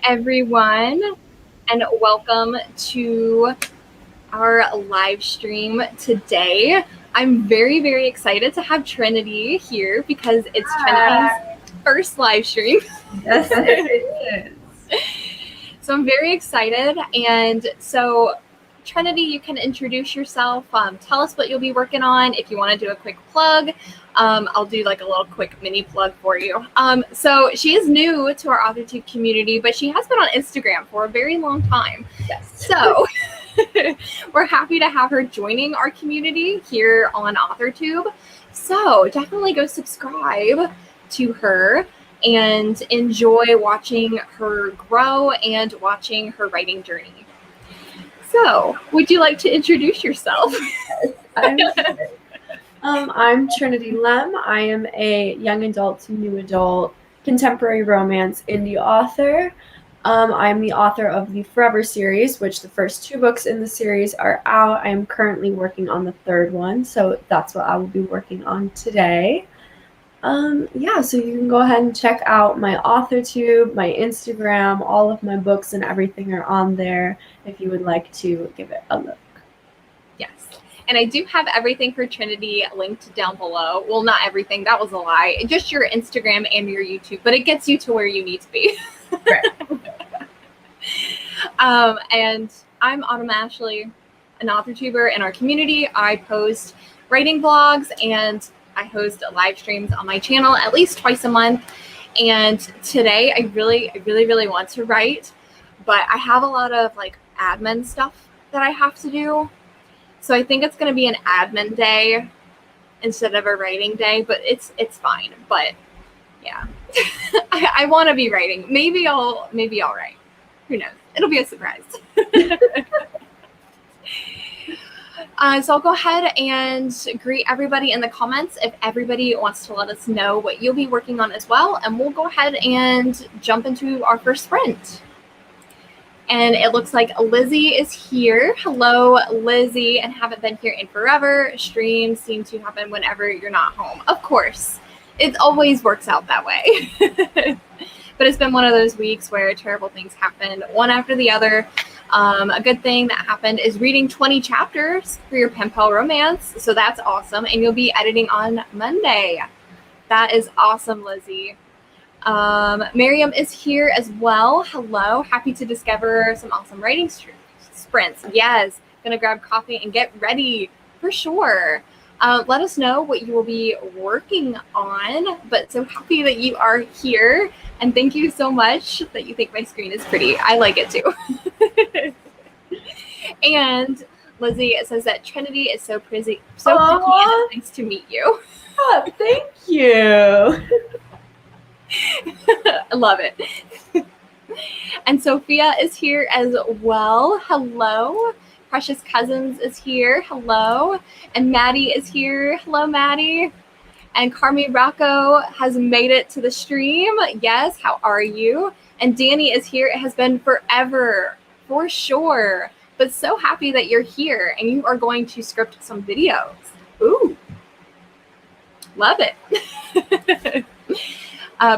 everyone, and welcome to our live stream today. I'm very, very excited to have Trinity here because it's Trinity's first live stream. Yes, it is. So I'm very excited. And so, Trinity, you can introduce yourself. Tell us what you'll be working on. If you want to do a quick plug, I'll do like a little quick mini plug for you. So she is new to our AuthorTube community, but she has been on Instagram for a very long time. Yes. So we're happy to have her joining our community here on AuthorTube. So definitely go subscribe to her and enjoy watching her grow and watching her writing journey. So, would you like to introduce yourself? I'm Trinity Lem. I am a young adult to new adult contemporary romance indie author. I'm the author of the Forever series, which the first 2 books in the series are out. I am currently working on the 3rd one, so that's what I will be working on today. So you can go ahead and check out my AuthorTube, my Instagram, all of my books and everything are on there if you would like to give it a look. Yes. And I do have everything for Trinity linked down below. Well, not everything. That was a lie. Just your Instagram and your YouTube, but it gets you to where you need to be. Right. And I'm Autumn Ashley, an AuthorTuber in our community. I post writing blogs and I host live streams on my channel at least twice a month. And today I really want to write, but I have a lot of like admin stuff that I have to do. So I think it's going to be an admin day instead of a writing day, but it's fine. But yeah, I want to be writing. Maybe I'll write. Who knows? It'll be a surprise. So I'll go ahead and greet everybody in the comments if everybody wants to let us know what you'll be working on as well. And we'll go ahead and jump into our first sprint. And it looks like Lizzie is here. Hello, Lizzie, and haven't been here in forever. Streams seem to happen whenever you're not home. Of course, it always works out that way. But it's been one of those weeks where terrible things happened, one after the other. A good thing that happened is reading 20 chapters for your pen pal romance. So that's awesome. And you'll be editing on Monday. That is awesome, Lizzie. Miriam is here as well. Hello. Happy to discover some awesome writing sprints. Yes. Gonna grab coffee and get ready for sure. Let us know what you will be working on. But so happy that you are here. And thank you so much that you think my screen is pretty. I like it too. And Lizzie says that Trinity is so pretty and nice to meet you. Oh, thank you. I love it. And Sophia is here as well. Hello. Precious Cousins is here. Hello. And Maddie is here. Hello, Maddie. And Carmi Rocco has made it to the stream. Yes, how are you? And Danny is here. It has been forever, for sure. But so happy that you're here and you are going to script some videos. Ooh, love it.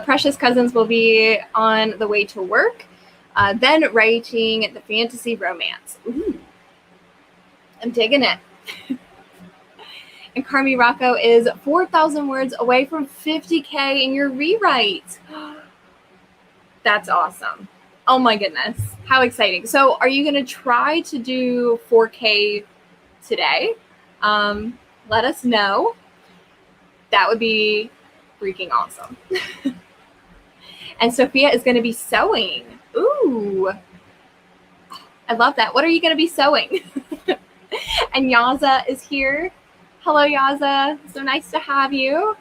Precious Cousins will be on the way to work, then writing the fantasy romance. Ooh, I'm digging it. And Carmi Rocco is 4,000 words away from 50K in your rewrite. That's awesome. Oh my goodness. How exciting. So are you going to try to do 4K today? Let us know. That would be freaking awesome. And Sophia is going to be sewing. Ooh. I love that. What are you going to be sewing? And Yaza is here. Hello, Yaza. So nice to have you.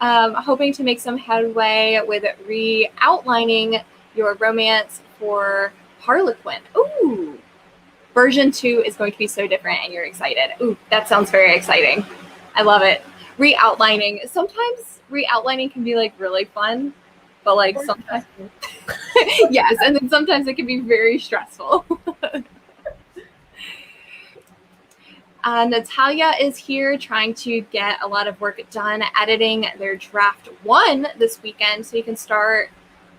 Hoping to make some headway with re-outlining your romance for Harlequin. Ooh. Version 2 is going to be so different and you're excited. Ooh, that sounds very exciting. I love it. Re-outlining. Sometimes re-outlining can be like really fun, but like sometimes, yes, and then sometimes it can be very stressful. Natalia is here trying to get a lot of work done editing their draft 1 this weekend so you can start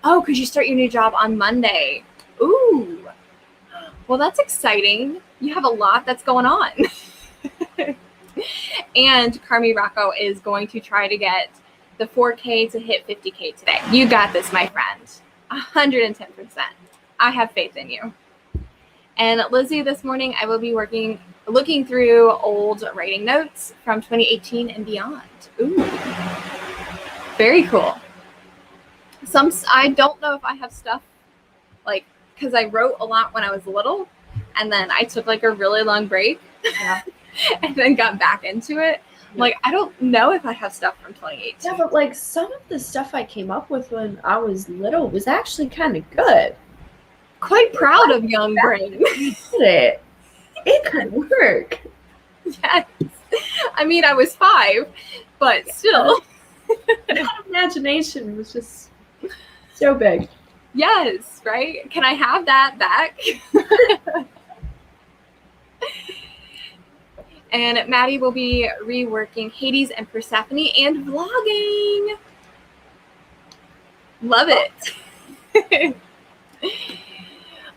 Oh, because you start your new job on Monday. Ooh. Well, that's exciting. You have a lot that's going on. And Carmi Rocco is going to try to get the 4K to hit 50K today. You got this, my friend. 110%. I have faith in you. And Lizzie, this morning I will be looking through old writing notes from 2018 and beyond. Ooh. Very cool. I don't know if I have stuff like, because I wrote a lot when I was little, and then I took like a really long break, and then got back into it. Yeah. Like, I don't know if I have stuff from 2018. Yeah, but like some of the stuff I came up with when I was little was actually kind of good. Quite proud of young brain. You did it. It could work. Yes. I mean, I was 5, but still. That imagination was just so big. Yes, right? Can I have that back? And Maddie will be reworking Hades and Persephone and vlogging. Love it.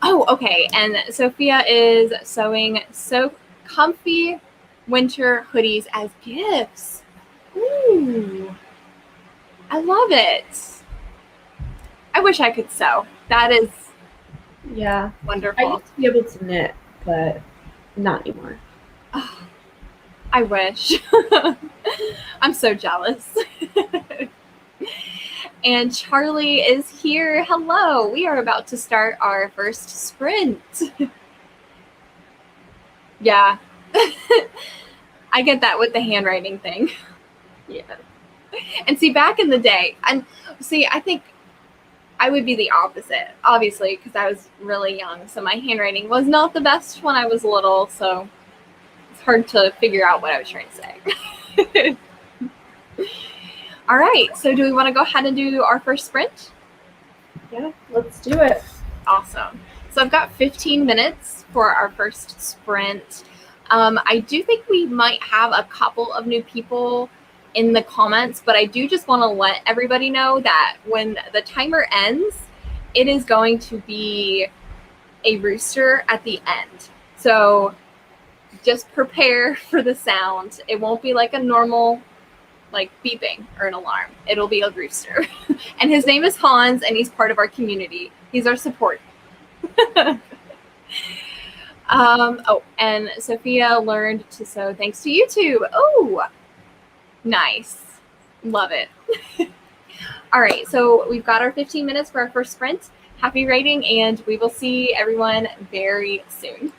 Oh, okay. And Sophia is sewing so comfy winter hoodies as gifts. Ooh, I love it. I wish I could sew. That is wonderful. I used to be able to knit, but not anymore. Oh, I wish. I'm so jealous. And Charlie is here. Hello. We are about to start our first sprint. Yeah. I get that with the handwriting thing. Yeah. And see, back in the day, I think I would be the opposite, obviously, because I was really young. So my handwriting was not the best when I was little. So it's hard to figure out what I was trying to say. All right. So do we want to go ahead and do our first sprint? Yeah, let's do it. Awesome. So I've got 15 minutes for our first sprint. I do think we might have a couple of new people in the comments, but I do just want to let everybody know that when the timer ends, it is going to be a rooster at the end. So just prepare for the sound. It won't be like a normal like beeping or an alarm. It'll be a rooster. And his name is Hans, and he's part of our community. He's our support. Oh, and Sophia learned to sew thanks to YouTube. Oh, nice. Love it. All right, so we've got our 15 minutes for our first sprint. Happy writing, and we will see everyone very soon.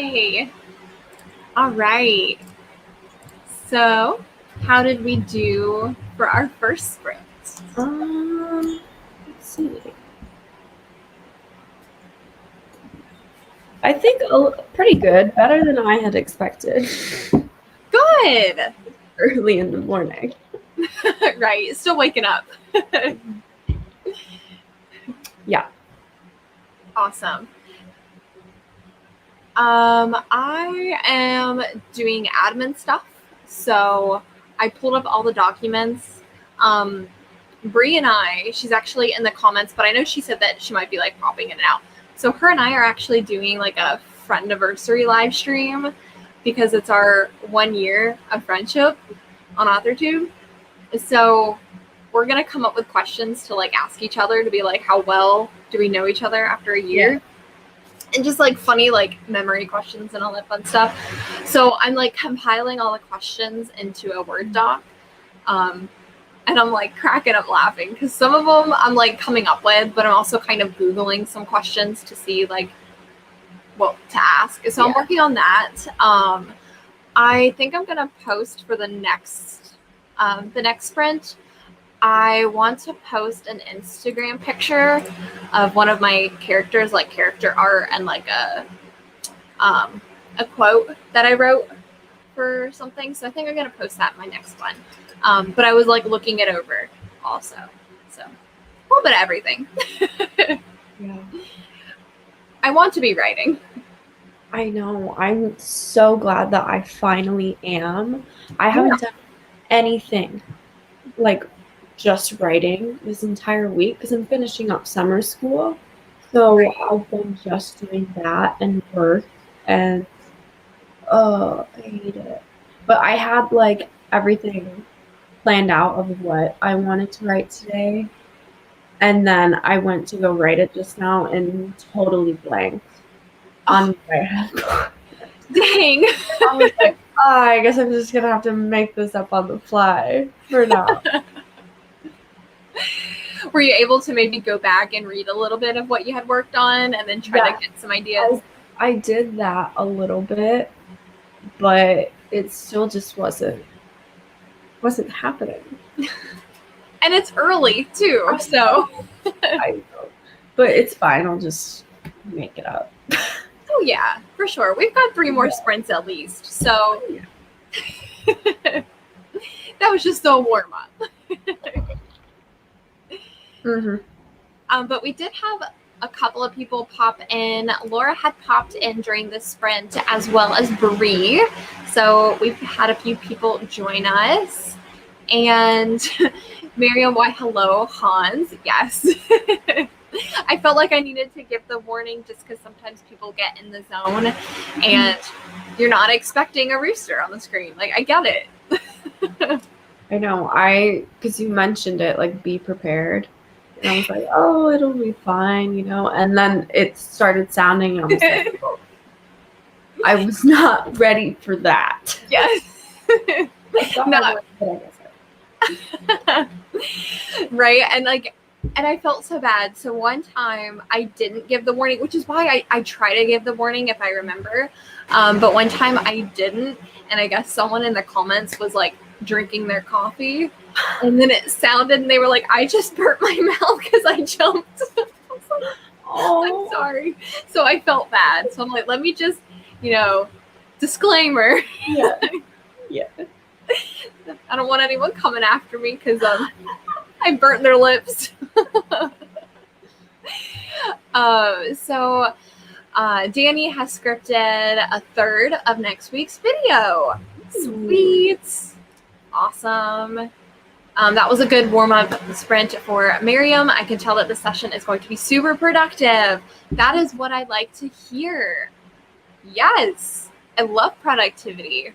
Yay! All right. So, how did we do for our first sprint? Let's see. I think pretty good, better than I had expected. Good. Early in the morning. Right. Still waking up. Yeah. Awesome. I am doing admin stuff. So I pulled up all the documents. Bree and I, she's actually in the comments, but I know she said that she might be like popping in and out. So her and I are actually doing like a friendiversary live stream because it's our 1 year of friendship on AuthorTube. So we're gonna come up with questions to like ask each other to be like, how well do we know each other after a year? Yeah. And just like funny like memory questions and all that fun stuff. So I'm like compiling all the questions into a Word doc. And I'm like cracking up laughing because some of them I'm like coming up with, but I'm also kind of Googling some questions to see like what to ask. So I'm working on that. I think I'm gonna post for the next sprint. I want to post an Instagram picture of one of my characters, like character art, and like a quote that I wrote for something. So I think I'm gonna post that in my next one. But I was like looking it over also. So a little bit of everything. Yeah. I want to be writing. I know. I'm so glad that I finally am. I haven't done anything like just writing this entire week because I'm finishing up summer school. So I've been just doing that and work, and I hate it. But I had like everything planned out of what I wanted to write today. And then I went to go write it just now and totally blanked on my head. Dang. I was like, I guess I'm just going to have to make this up on the fly for now. Were you able to maybe go back and read a little bit of what you had worked on and then try to get some ideas? I did that a little bit, but it still just wasn't happening. And it's early too, so. I know. But it's fine. I'll just make it up. Oh yeah, for sure. We've got 3 more sprints at least, so that was just a warm up. But we did have a couple of people pop in. Laura had popped in during this sprint, as well as Bree. So we've had a few people join us. And Miriam, why hello, Hans. Yes. I felt like I needed to give the warning just because sometimes people get in the zone and you're not expecting a rooster on the screen. Like, I get it. I know. Because you mentioned it, like, be prepared. And I was like, oh, it'll be fine, you know? And then it started sounding, and I was like, oh, I was not ready for that. Yes. No. Right. And I felt so bad. So one time I didn't give the warning, which is why I try to give the warning if I remember. But one time I didn't. And I guess someone in the comments was like drinking their coffee. And then it sounded, and they were like, I just burnt my mouth because I jumped. I was like, oh, I'm sorry. So I felt bad. So I'm like, let me just, disclaimer. Yeah. Yeah. I don't want anyone coming after me because I burnt their lips. So Danny has scripted a third of next week's video. Sweet. Awesome. That was a good warm-up sprint for Miriam. I can tell that the session is going to be super productive. That is what I like to hear. Yes, I love productivity.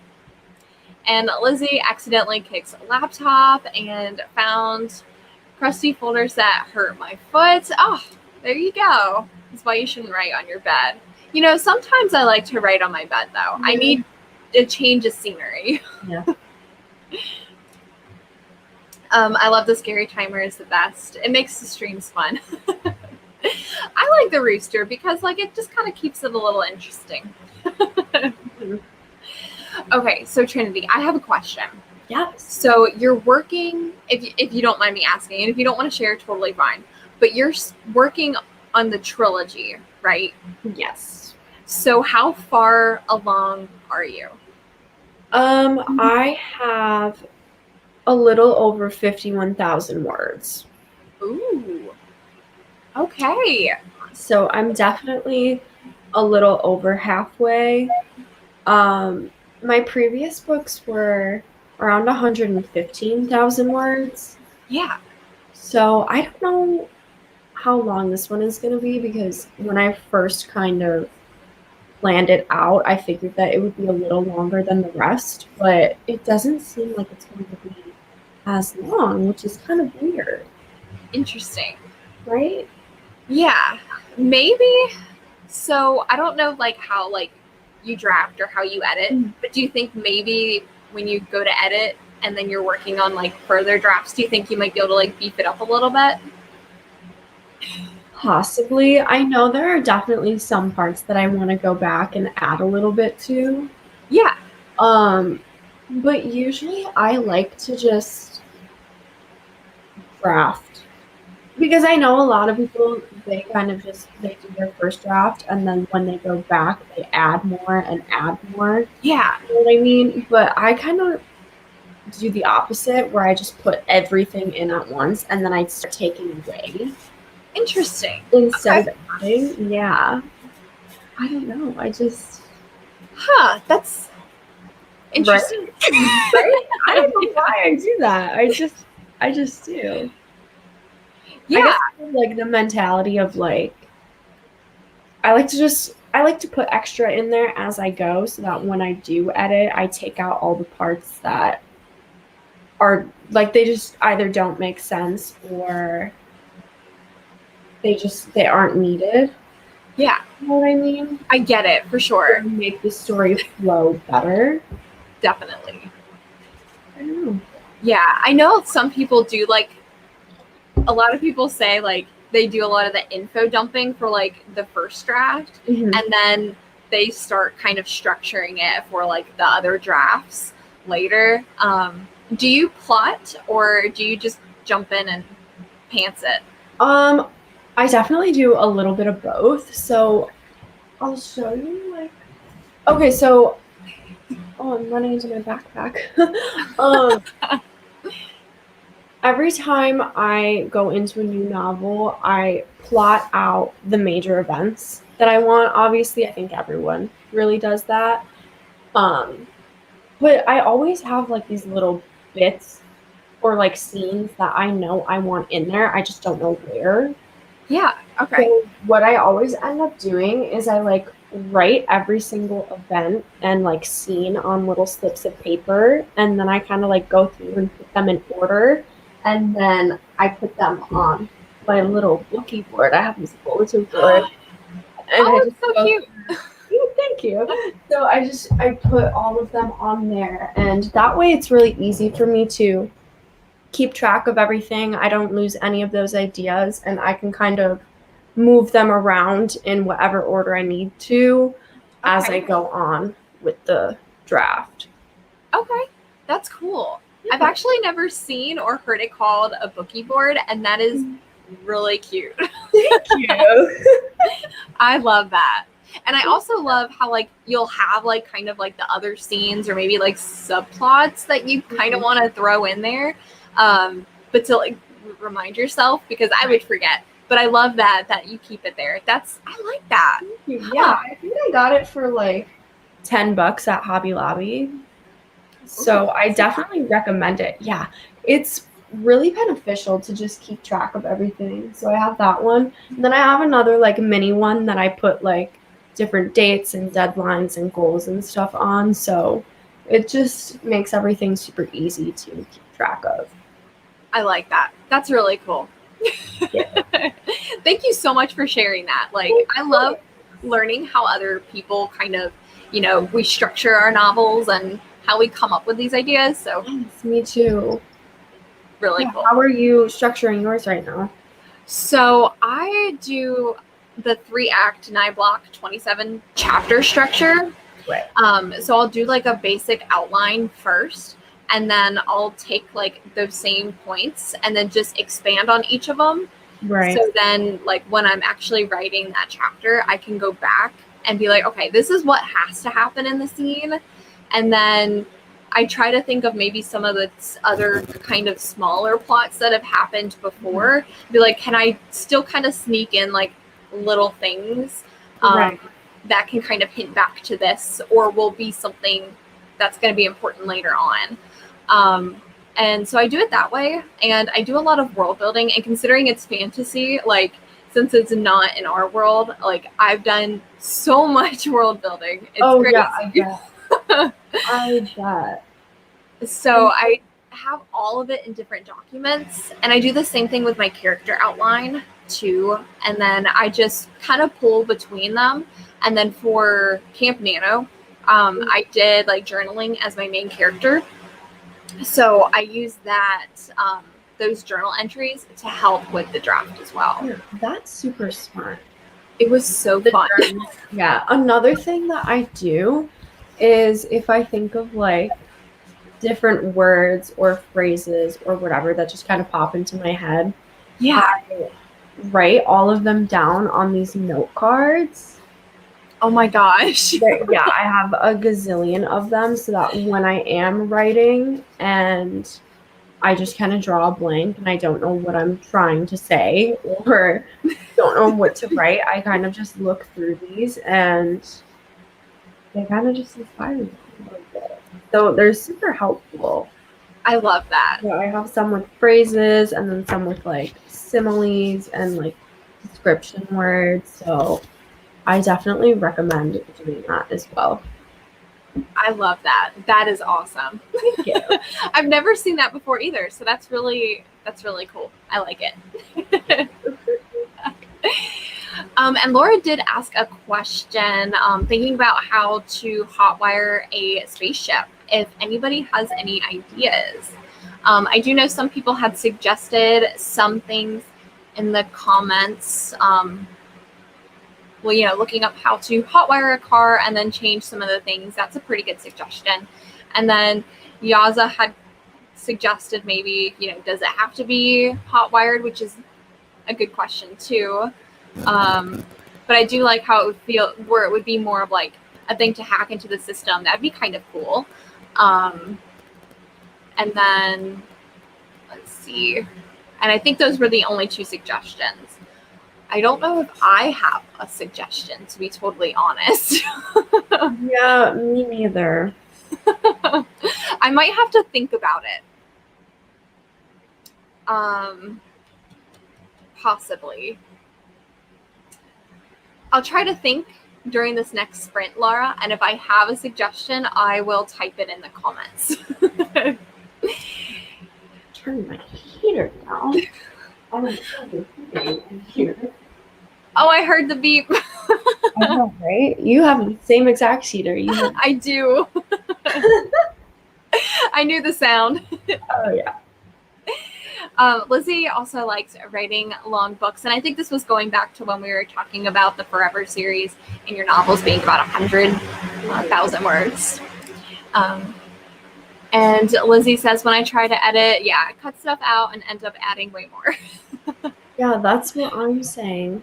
And Lizzie accidentally kicks a laptop and found crusty folders that hurt my foot. Oh, there you go. That's why you shouldn't write on your bed. Sometimes I like to write on my bed, though. I need a change of scenery. Yeah. I love the scary timer is the best. It makes the streams fun. I like the rooster because it just kind of keeps it a little interesting. Okay, so Trinity, I have a question. Yes. So you're working, if you don't mind me asking, and if you don't want to share, totally fine. But you're working on the trilogy, right? Yes. So how far along are you? I have a little over 51,000 words. Ooh. Okay. So I'm definitely a little over halfway. My previous books were around 115,000 words. Yeah. So I don't know how long this one is going to be because when I first kind of planned it out, I figured that it would be a little longer than the rest, but it doesn't seem like it's going to be as long, which is kind of weird, Interesting. right? Yeah. Maybe. So I don't know like how like you draft or how you edit, but do you think maybe when you go to edit and then you're working on like further drafts, do you think you might be able to like beef it up a little bit? Possibly. I know there are definitely some parts that I want to go back and add a little bit to. Yeah. But usually I like to just draft because I know a lot of people they kind of just they do their first draft and then when they go back they add more and add more. Yeah. You know what I mean? But I kind of do the opposite where I just put everything in at once and then I start taking away Interesting. instead Okay. of adding. Yeah. I don't know. I just Huh. That's interesting. right? I don't know why I do that. I just do. Yeah. I guess I have, like the mentality of like I like to put extra in there as I go so that when I do edit, I take out all the parts that are like they just either don't make sense or they aren't needed. Yeah. You know what I mean? I get it for sure. Make the story flow better. Definitely. I don't know. Yeah. I know some people do like a lot of people say like they do a lot of the info dumping for like the first draft Mhm. and then they start kind of structuring it for like the other drafts later. Do you plot or do you just jump in and pants it? I definitely do a little bit of both. So I'll show you like okay, so I'm running into my backpack. Every time I go into a new novel, I plot out the major events that I want. Obviously, I think everyone really does that. Um, but I always have like these little bits or like scenes that I know I want in there. I just don't know where. Yeah. Okay. So what I always end up doing is I like write every single event and like scene on little slips of paper, and then I kind of like go through and put them in order, and then I put them on my little bookie board. I have this bulletin board, and I Oh, just it's so go cute. Thank you. So I put all of them on there, and that way it's really easy for me to keep track of everything. I don't lose any of those ideas, and I can kind of move them around in whatever order I need to as I Okay. go on with the draft. Okay. That's cool. I've actually never seen or heard it called a bookie board, and that is really cute. Thank you. I love that. And I also love how like you'll have like kind of like the other scenes or maybe like subplots that you kind of want to throw in there. But to like remind yourself because I would forget. But I love that you keep it there. I like that. Yeah, I think I got it for like $10 at Hobby Lobby. So I definitely recommend it. Yeah, it's really beneficial to just keep track of everything. So I have that one. And then I have another like mini one that I put like different dates and deadlines and goals and stuff on. So it just makes everything super easy to keep track of. I like that. That's really cool. Yeah. Thank you so much for sharing that. Like, I love learning how other people kind of, we structure our novels and how we come up with these ideas. So, Yes, me too. really Yeah, cool. how are you structuring yours right now? So, I do the 3-act 9-block 27 chapter structure. Right. So I'll do like a basic outline first, and then I'll take like those same points and then just expand on each of them. Right. So then, like, when I'm actually writing that chapter, I can go back and be like, okay, this is what has to happen in the scene. And then I try to think of maybe some of the other kind of smaller plots that have happened before. Mm-hmm. Be like, can I still kind of sneak in like little things Right. that can kind of hint back to this, or will be something that's going to be important later on. And so I do it that way, and I do a lot of world building, and considering it's fantasy, like, since it's not in our world, like, I've done so much world building. It's crazy. Yeah, I bet. So I have all of it in different documents, and I do the same thing with my character outline too, and then I just kind of pull between them. And then for Camp Nano, I did like journaling as my main character. So I use that, those journal entries to help with the draft as well. Yeah, that's super smart. It was so fun. Yeah. Another thing that I do is if I think of like different words or phrases or whatever that just kind of pop into my head, I write all of them down on these note cards. Oh my gosh. Yeah, I have a gazillion of them so that when I am writing and I just kind of draw a blank and I don't know what I'm trying to say or don't know what to write, I kind of just look through these and they kind of just inspire me a little bit. So they're super helpful. I love that. Yeah, I have some with phrases and then some with like similes and like description words. So I definitely recommend doing that as well. I love that. That is awesome. Thank you. I've never seen that before either, so that's really cool. I like it. And Laura did ask a question, thinking about how to hotwire a spaceship. If anybody has any ideas, I do know some people had suggested some things in the comments. Well, looking up how to hotwire a car and then change some of the things. That's a pretty good suggestion. And then Yaza had suggested maybe, does it have to be hotwired, which is a good question too. But I do like how it would feel where it would be more of like a thing to hack into the system. That'd be kind of cool. And then let's see. And I think those were the only 2 suggestions. I don't know if I have a suggestion, to be totally honest. Yeah, me neither. I might have to think about it. Possibly. I'll try to think during this next sprint, Laura, and if I have a suggestion, I will type it in the comments. Turn my heater down. Oh, I heard the beep. I know, right? You have the same exact heater. I do. I knew the sound. Oh, yeah. Lizzie also likes writing long books, and I think this was going back to when we were talking about the Forever series and your novels being about 100,000 words. And Lizzie says, when I try to edit, I cut stuff out and end up adding way more. Yeah, that's what I'm saying.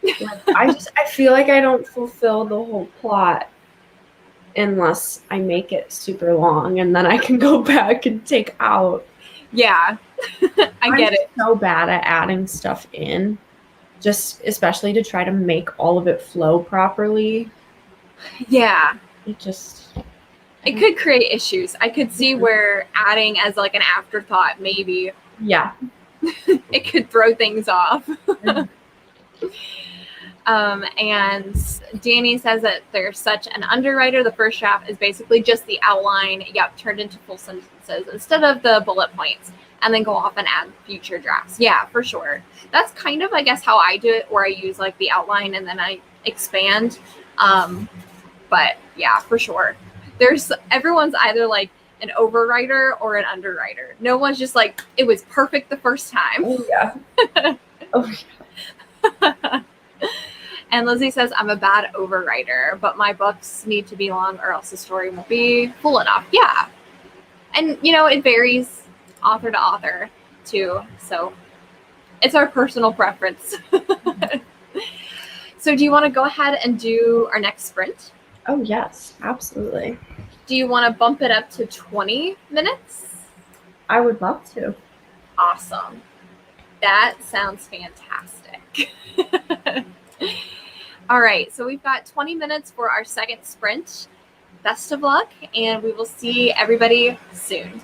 Like, I feel like I don't fulfill the whole plot unless I make it super long, and then I can go back and take out. Yeah, I get it. I'm so bad at adding stuff in, just especially to try to make all of it flow properly. Yeah. It could create issues. I could see where adding as like an afterthought, maybe. Yeah. It could throw things off. And Danny says that there's such an underwriter. The first draft is basically just the outline, turned into full sentences instead of the bullet points, and then go off and add future drafts. Yeah, for sure. That's kind of, I guess, how I do it, where I use like the outline and then I expand. But yeah, for sure. Everyone's either like an overwriter or an underwriter. No one's just like, it was perfect the first time. Oh, yeah. Oh, yeah. And Lizzie says, I'm a bad overwriter, but my books need to be long or else the story won't be full enough. Yeah. And, it varies author to author, too. So it's our personal preference. So do you want to go ahead and do our next sprint? Oh, yes, absolutely. Do you want to bump it up to 20 minutes? I would love to. Awesome. That sounds fantastic. All right, so we've got 20 minutes for our second sprint. Best of luck, and we will see everybody soon.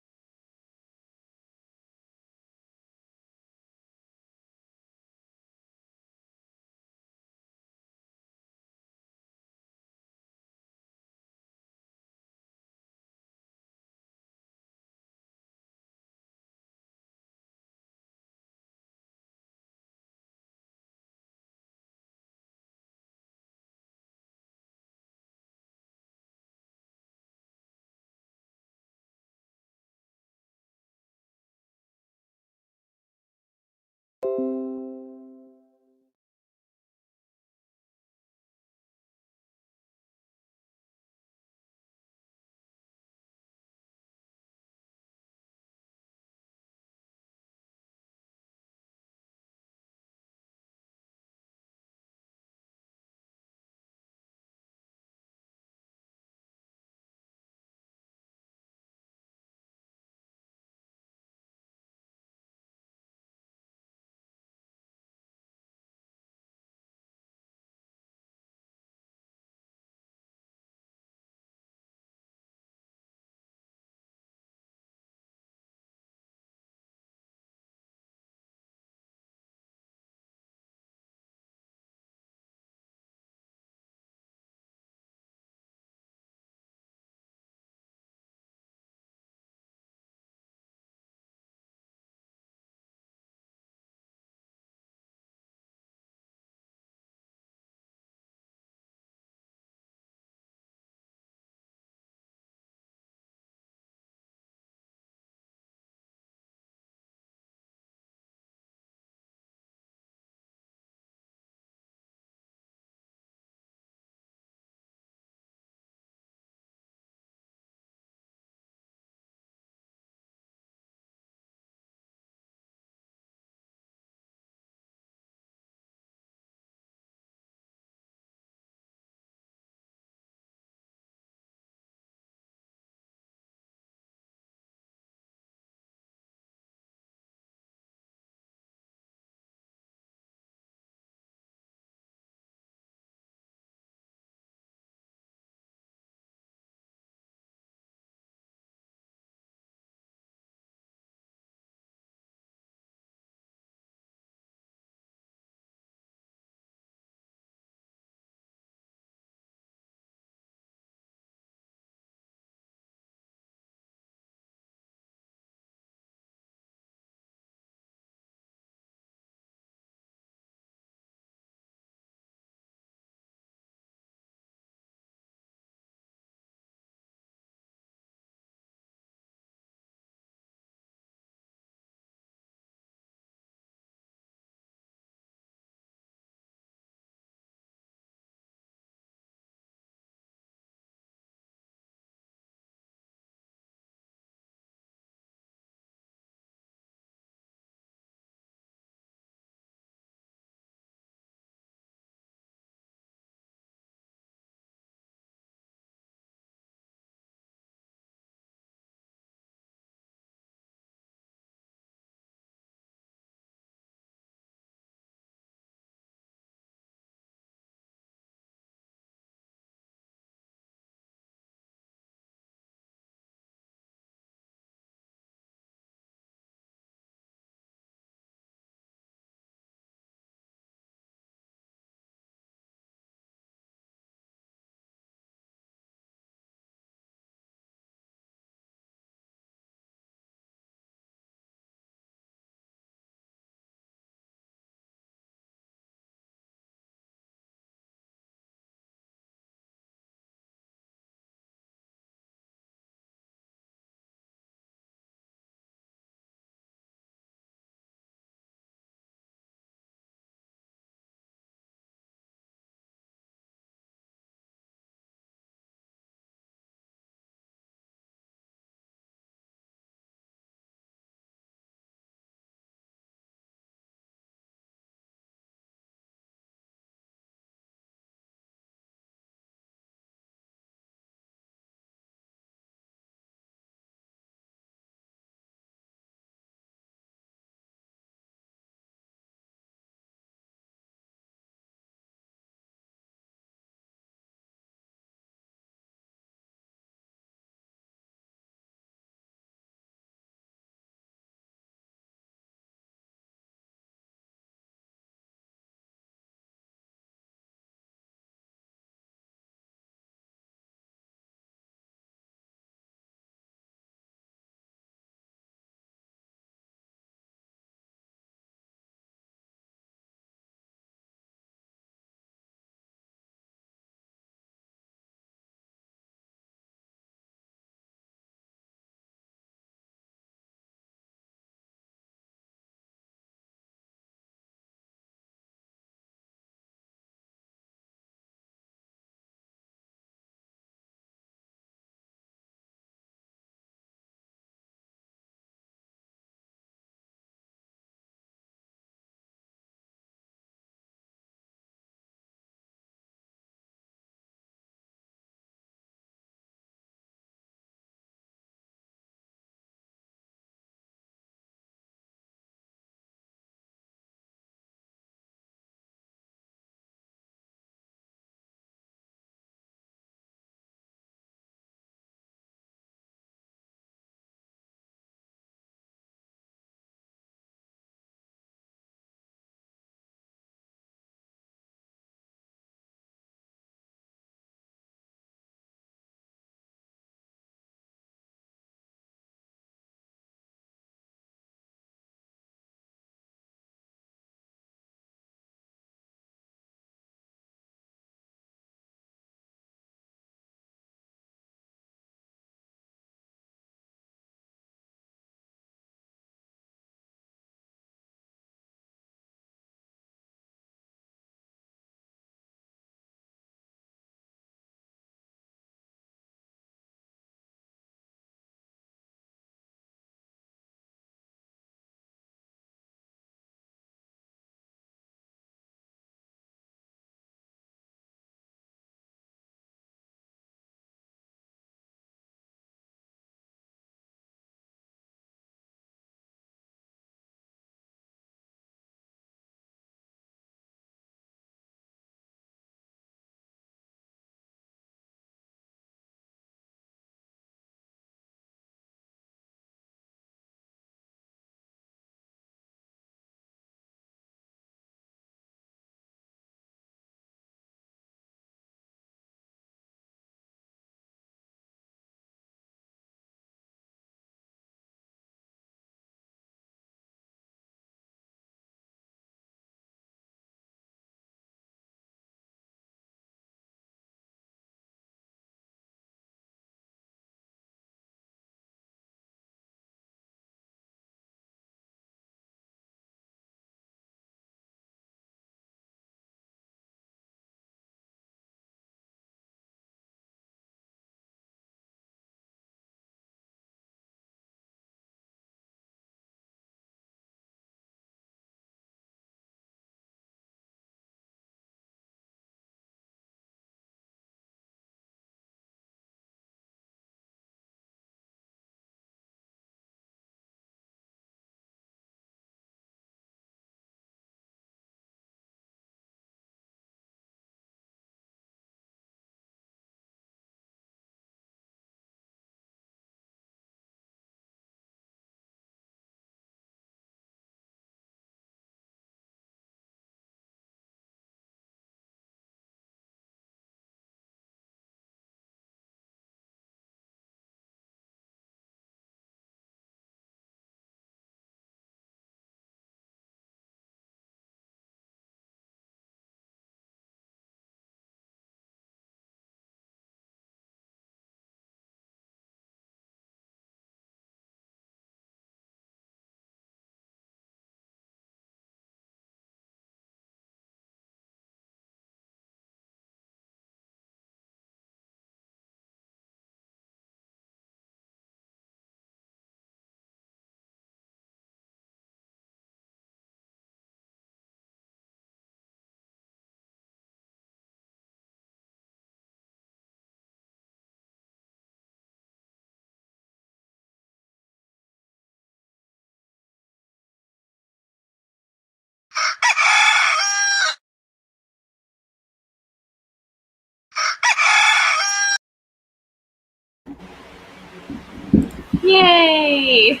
Yay!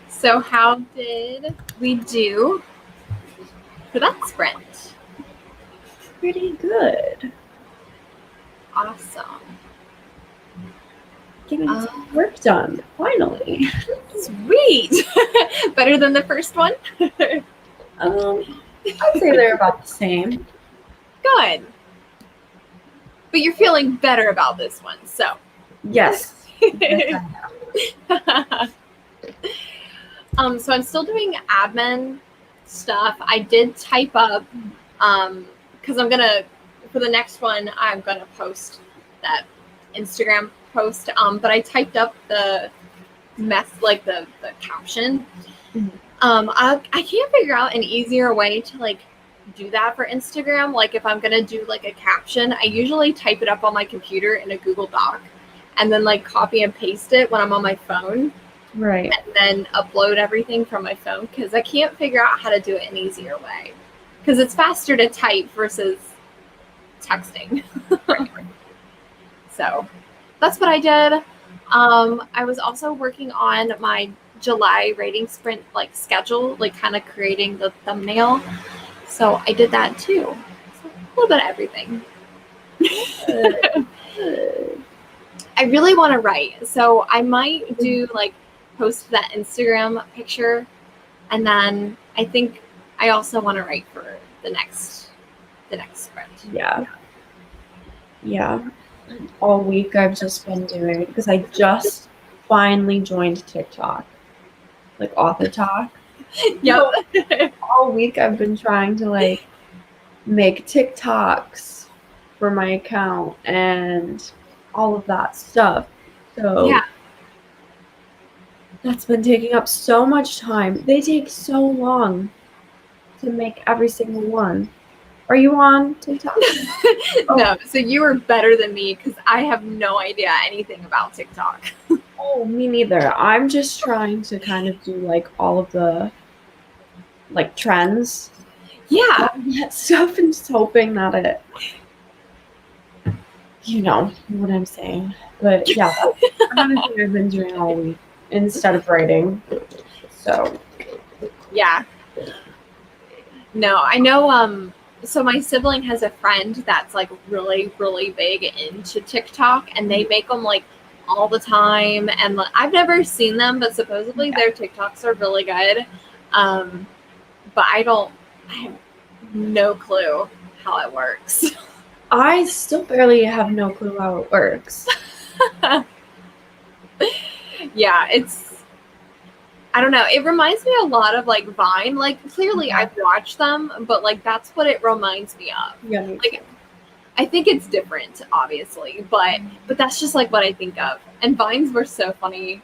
So how did we do for that sprint? Pretty good. Awesome. Getting some work done, finally. Sweet! Better than the first one? I'd say they're about the same. Good. But you're feeling better about this one, so. Yes. So I'm still doing admin stuff. I did type up, because I'm gonna, for the next one, I'm gonna post that Instagram post. But I typed up the like the caption. I can't figure out an easier way to like do that for Instagram. Like if I'm gonna do like a caption, I usually type it up on my computer in a Google Doc and then like copy and paste it when I'm on my phone. Right. And then upload everything from my phone because I can't figure out how to do it an easier way. Because it's faster to type versus texting. So that's what I did. I was also working on my July rating sprint like schedule, like kind of creating the thumbnail. So I did that too. So a little bit of everything. I really want to write. So I might do like post that Instagram picture. And then I think I also want to write for the next sprint. Yeah. All week I've just been doing, because I just finally joined TikTok, like Author Talk. Yep. All week I've been trying to like make TikToks for my account and all of that stuff. So yeah. That's been taking up so much time. They take so long to make every single one. Are you on TikTok? No, so you are better than me because I have no idea anything about TikTok. Oh, me neither. I'm just trying to kind of do like all of the like trends. Yeah. That stuff and just hoping that it, you know what I'm saying. But yeah, that's another thing I've been doing all week instead of writing. So yeah. No, I know so my sibling has a friend that's like really, really big into TikTok and they make them like all the time. And like, I've never seen them, but supposedly their TikToks are really good. But I have no clue how it works. I still barely have no clue how it works. Yeah, I don't know. It reminds me a lot of like Vine. Like clearly I've watched them, but like that's what it reminds me of. Yeah, like I think it's different, obviously, but that's just like what I think of. And Vines were so funny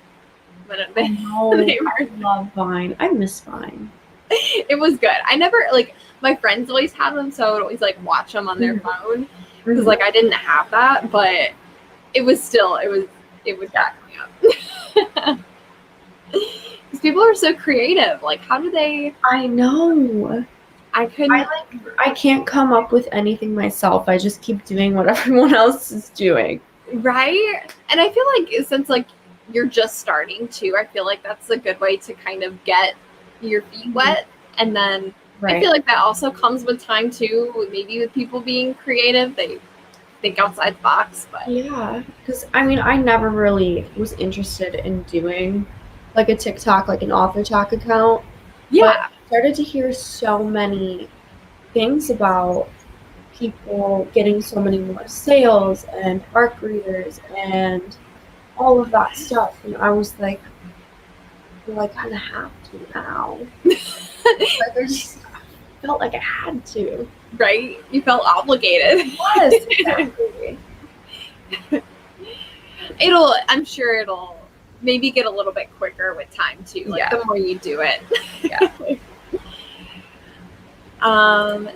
when I love Vine. I miss Vine. It was good. I never like my friends always had them, so I would always like watch them on their phone because like I didn't have that, but it would crack me up. Because people are so creative. Like, how do they? I know. I can't come up with anything myself. I just keep doing what everyone else is doing. Right? And I feel like since like you're just starting too, I feel like that's a good way to kind of get your feet wet. And then I feel like that also comes with time too. Maybe with people being creative, they think outside the box. But yeah, because I mean, I never really was interested in doing like a TikTok, like an Author Talk account. Yeah. But I started to hear so many things about people getting so many more sales and ARC readers and all of that stuff. And I was like, well, I kind of have to now. I felt like I had to. Right? You felt obligated. Yes, exactly. I'm sure it'll maybe get a little bit quicker with time too. Like the more you do it. Yeah.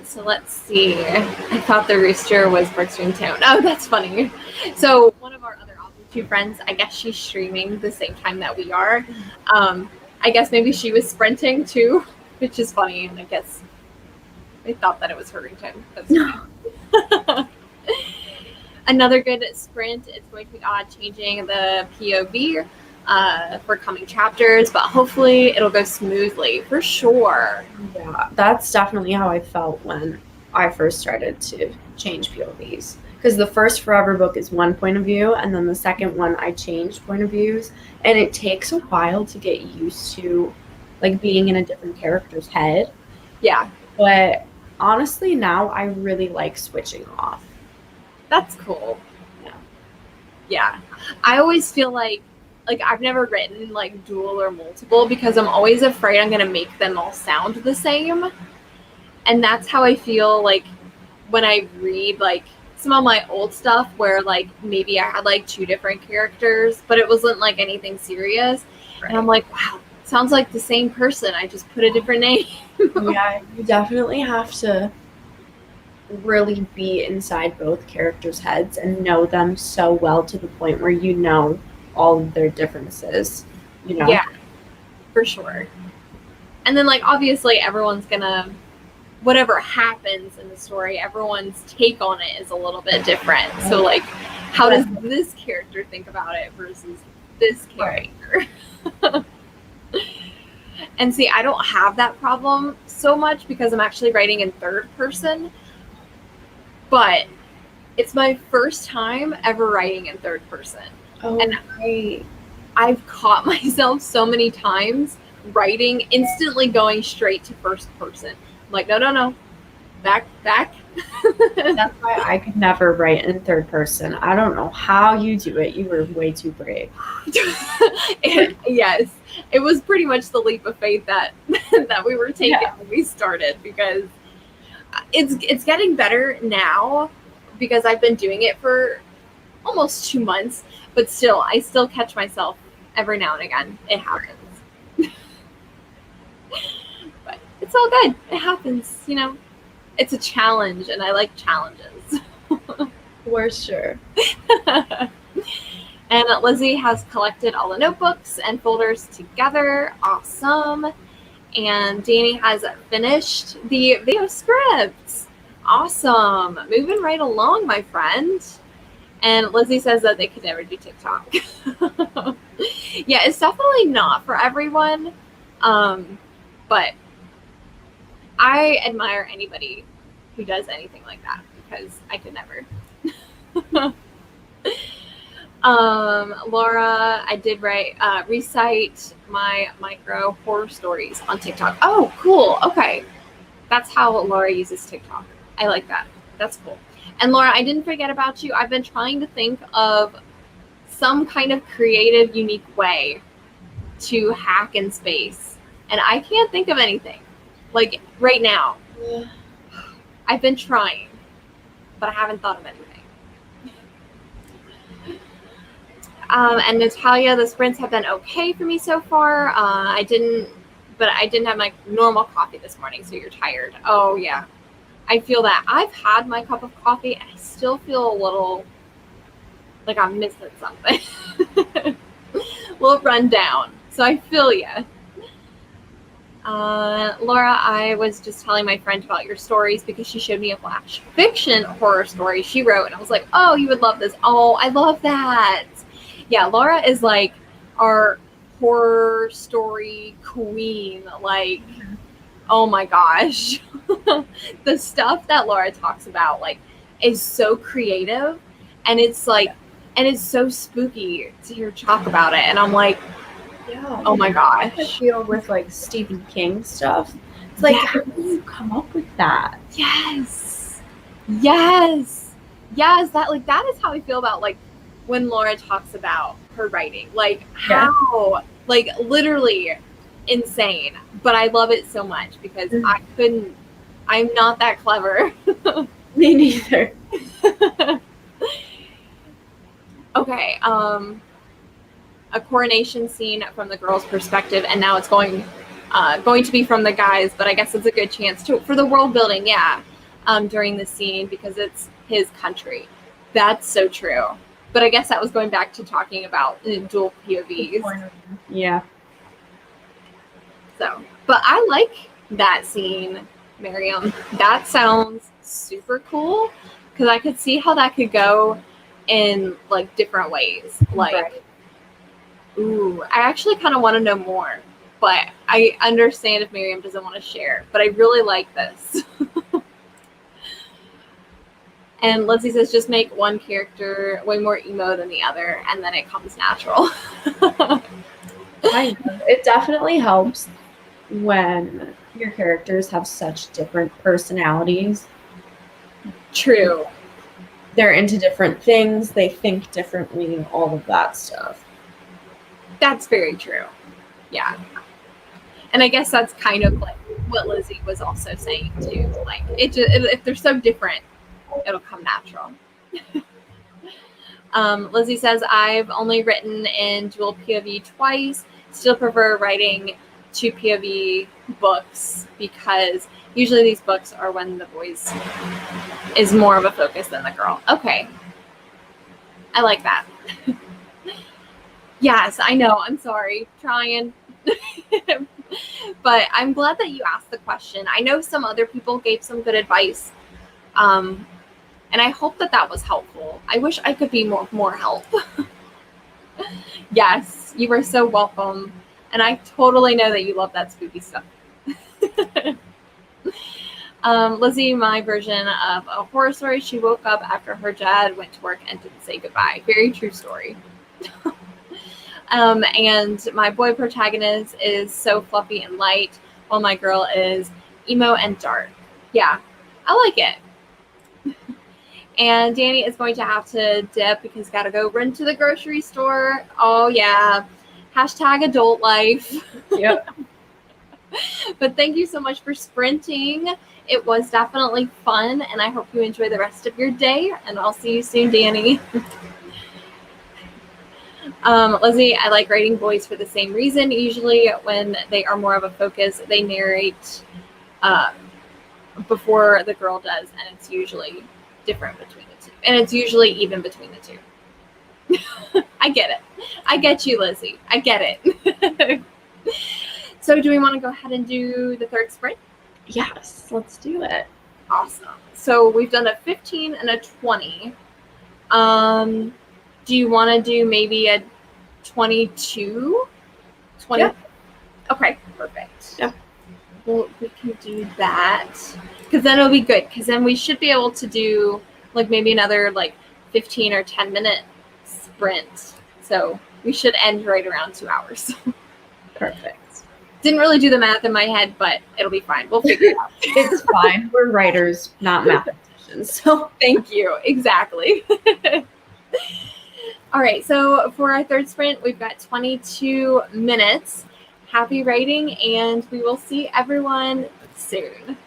So let's see. I thought the rooster was Brookstream Town. Oh, that's funny. So one of our other two friends, I guess she's streaming the same time that we are. I guess maybe she was sprinting too, which is funny. And I guess they thought that it was her time. That's funny. Another good sprint. It's going to be odd changing the POV for coming chapters, but hopefully it'll go smoothly for sure. Yeah, that's definitely how I felt when I first started to change POVs. Because the first Forever book is one point of view, and then the second one I changed point of views, and it takes a while to get used to like being in a different character's head. Yeah, But honestly, now I really like switching off. that's cool. Yeah. Yeah. I always feel like I've never written like dual or multiple because I'm always afraid I'm going to make them all sound the same. And that's how I feel like when I read like some of my old stuff where like maybe I had like two different characters, but it wasn't like anything serious. Right. And I'm like, wow, sounds like the same person. I just put a different name. Yeah, you definitely have to really be inside both characters' heads and know them so well to the point where you know all of their differences, you know? Yeah, for sure. And then like obviously everyone's gonna, whatever happens in the story, everyone's take on it is a little bit different. So like how does this character think about it versus this character? Right. And see, I don't have that problem so much because I'm actually writing in third person, but it's my first time ever writing in third person. Oh, and I've caught myself so many times writing instantly going straight to first person. I'm like, no, back. That's why I could never write in third person. I don't know how you do it. You were way too brave. Yes, it was pretty much the leap of faith that that we were taking when we started, because it's getting better now because I've been doing it for almost 2 months, but still, I still catch myself every now and again. It happens. But it's all good. It happens, you know. It's a challenge, and I like challenges. For sure. And Lizzie has collected all the notebooks and folders together. Awesome. And Danny has finished the video scripts. Awesome. Moving right along, my friend. And Lizzie says that they could never do TikTok. Yeah, it's definitely not for everyone. But I admire anybody who does anything like that because I could never. Laura, I did recite my micro horror stories on TikTok. Oh, cool. Okay. That's how Laura uses TikTok. I like that. That's cool. And Laura, I didn't forget about you. I've been trying to think of some kind of creative, unique way to hack in space. And I can't think of anything. Like right now. I've been trying, but I haven't thought of anything. And Natalia, the sprints have been okay for me so far. I didn't have my normal coffee this morning, so you're tired. Oh yeah, I feel that. I've had my cup of coffee and I still feel a little like I'm missing something. A little run down. So I feel you. Laura, I was just telling my friend about your stories because she showed me a flash fiction horror story she wrote, and I was like, oh, you would love this. Oh, I love that. Yeah, Laura is like our horror story queen. Like, oh my gosh. The stuff that Laura talks about, like, is so creative, and it's like, and it's so spooky to hear her talk about it. And I'm like, yeah, oh my gosh. I feel with like Stephen King stuff. It's like, how do you come up with that? Yes. That is how I feel about like when Laura talks about her writing. Like how, like literally insane. But I love it so much because I'm not that clever. Me neither. Okay, a coronation scene from the girl's perspective, and now it's going to be from the guys, but I guess it's a good chance for the world building, during the scene because it's his country. That's so true. But I guess that was going back to talking about dual POVs. Yeah. So, but I like that scene, Miriam. That sounds super cool because I could see how that could go in like different ways. Like, Right. ooh, I actually kind of want to know more, but I understand if Miriam doesn't want to share. But I really like this. And Lindsay says, just make one character way more emo than the other, and then it comes natural. It definitely helps when your characters have such different personalities. True. They're into different things, they think differently, all of that stuff. That's very true. Yeah. And I guess that's kind of like what Lizzie was also saying too. Like, if they're so different, it'll come natural. Lizzie says, I've only written in dual POV twice. Still prefer writing two POV books because usually these books are when the boys is more of a focus than the girl. Okay. I like that. Yes, I know. I'm sorry. Trying. But I'm glad that you asked the question. I know some other people gave some good advice. And I hope that was helpful. I wish I could be more help. Yes, you are so welcome. And I totally know that you love that spooky stuff. Lizzie, my version of a horror story, she woke up after her dad went to work and didn't say goodbye. Very true story. And my boy protagonist is so fluffy and light, while my girl is emo and dark. Yeah, I like it. And Danny is going to have to dip because gotta go run to the grocery store. Oh yeah. Hashtag adult life. Yep. But thank you so much for sprinting. It was definitely fun, and I hope you enjoy the rest of your day, and I'll see you soon, Danny. Lizzie, I like writing boys for the same reason. Usually when they are more of a focus, they narrate before the girl does, and it's usually different between the two. And it's usually even between the two. I get it. I get you, Lizzie. I get it. So do we want to go ahead and do the third sprint? Yes, let's do it. Awesome. So we've done a 15 and a 20. Do you want to do maybe a 22? 20? Yeah. Okay, perfect. Yeah. Well, we can do that because then it'll be good because then we should be able to do like maybe another like 15 or 10-minute sprint. So we should end right around 2 hours. Perfect. Didn't really do the math in my head, but it'll be fine. We'll figure it out. It's fine. We're writers, not mathematicians. So Thank you. Exactly. All right. So for our third sprint, we've got 22 minutes. Happy writing, and we will see everyone soon.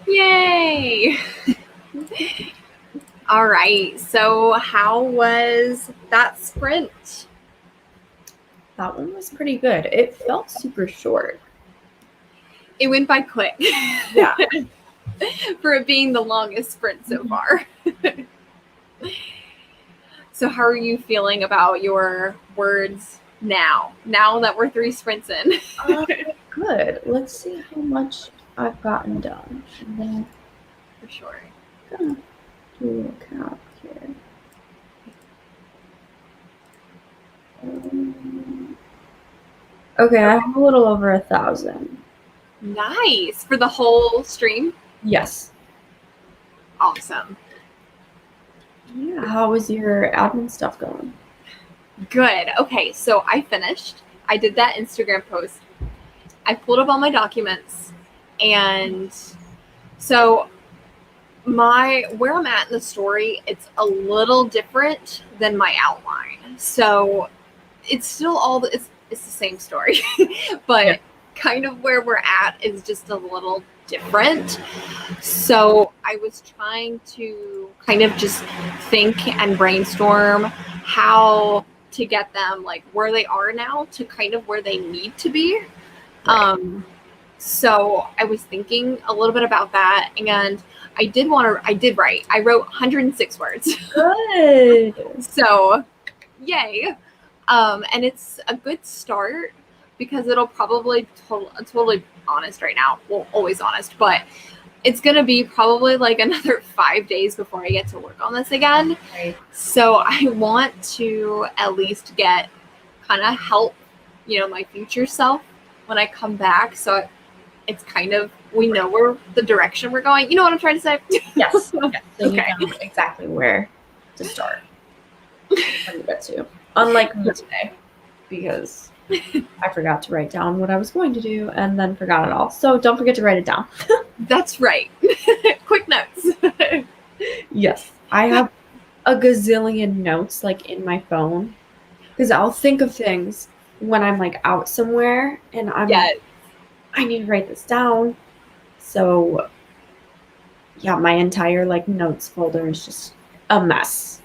Yay! All right. So how was that sprint? That one was pretty good. It felt super short. It went by quick. Yeah. For it being the longest sprint so far. So how are you feeling about your words now that we're 3 sprints in? Good. Let's see how much I've gotten done. And then For sure. I'm gonna do a little count here. Okay, I have a little over 1,000. Nice. For the whole stream? Yes. Awesome. Yeah. How was your admin stuff going? Good. Okay, so I finished. I did that Instagram post. I pulled up all my documents, and so where I'm at in the story, it's a little different than my outline. So it's still it's the same story, but kind of where we're at is just a little different. So I was trying to kind of just think and brainstorm how to get them like where they are now to kind of where they need to be. So I was thinking a little bit about that, and I did write. I wrote 106 words. Good. So, yay. And it's a good start because it'll probably totally honest right now. Well, always honest, but it's going to be probably like another 5 days before I get to work on this again. Right. So I want to at least get kind of help, my future self when I come back. So it's kind of, we know where the direction we're going. You know what I'm trying to say? Yes. So Okay. you know exactly where to start. Unlike me today, because I forgot to write down what I was going to do and then forgot it all. So don't forget to write it down. That's right. Quick notes. Yes. I have a gazillion notes like in my phone because I'll think of things when I'm like out somewhere and I'm like, I need to write this down. So yeah, my entire like notes folder is just a mess.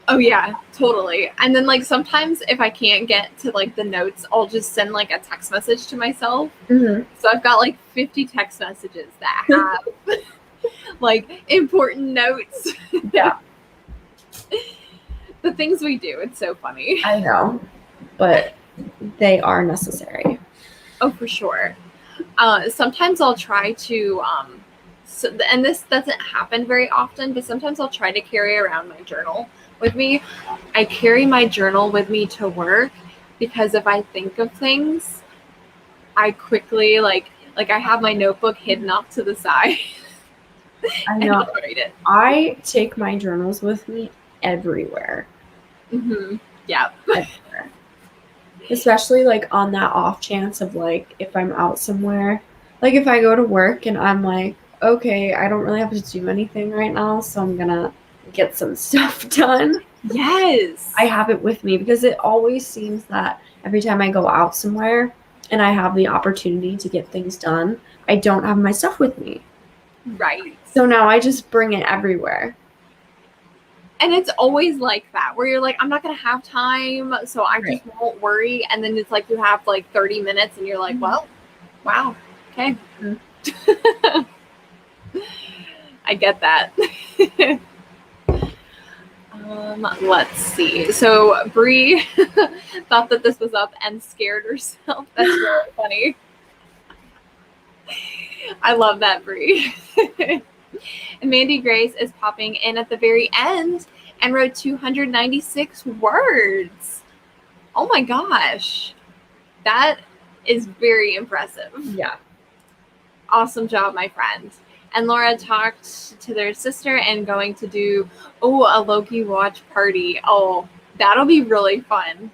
Oh yeah, totally. And then like sometimes if I can't get to like the notes, I'll just send like a text message to myself. Mm-hmm. So I've got like 50 text messages that have like important notes. Yeah. The things we do, it's so funny. I know, but they are necessary. Oh, for sure. Sometimes I'll try to, and this doesn't happen very often, but sometimes I'll try to carry around my journal with me. I carry my journal with me to work because if I think of things, I quickly like I have my notebook hidden off to the side. I know. And write it. I take my journals with me everywhere. Mm-hmm. Yeah. Everywhere. Especially like on that off chance of like if I'm out somewhere, like if I go to work and I'm like, okay, I don't really have to do anything right now, so I'm gonna get some stuff done. Yes. I have it with me because it always seems that every time I go out somewhere and I have the opportunity to get things done, I don't have my stuff with me. Right. So now I just bring it everywhere. And it's always like that, where you're like, I'm not going to have time, so I just won't worry. And then it's like you have like 30 minutes and you're like, well, wow, okay. Mm-hmm. I get that. Let's see. So Bree thought that this was up and scared herself. That's really funny. I love that, Bree. And Mandy Grace is popping in at the very end and wrote 296 words. Oh my gosh. That is very impressive. Yeah. Awesome job, my friend. And Laura talked to their sister and going to do, a Loki watch party. Oh, that'll be really fun.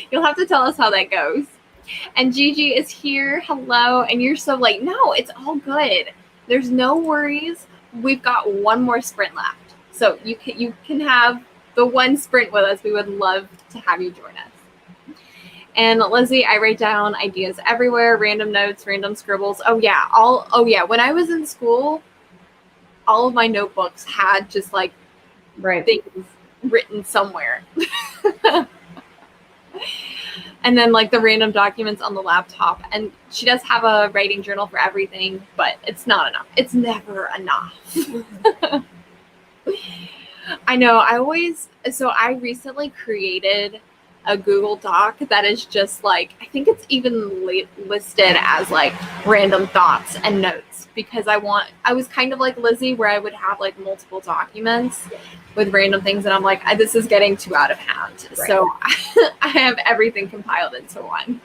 You'll have to tell us how that goes. And Gigi is here. Hello. And you're so late. No, it's all good. There's no worries. We've got one more sprint left. So you can have the one sprint with us. We would love to have you join us. And Lizzie, I write down ideas everywhere, random notes, random scribbles. Oh yeah, when I was in school, all of my notebooks had just like things written somewhere. And then like the random documents on the laptop. And she does have a writing journal for everything, but it's not enough. It's never enough. I know. I recently created a Google Doc that is just like, I think it's even listed as like random thoughts and notes, because I was kind of like Lizzie, where I would have like multiple documents with random things, and I'm like, this is getting too out of hand. Right. So I have everything compiled into one.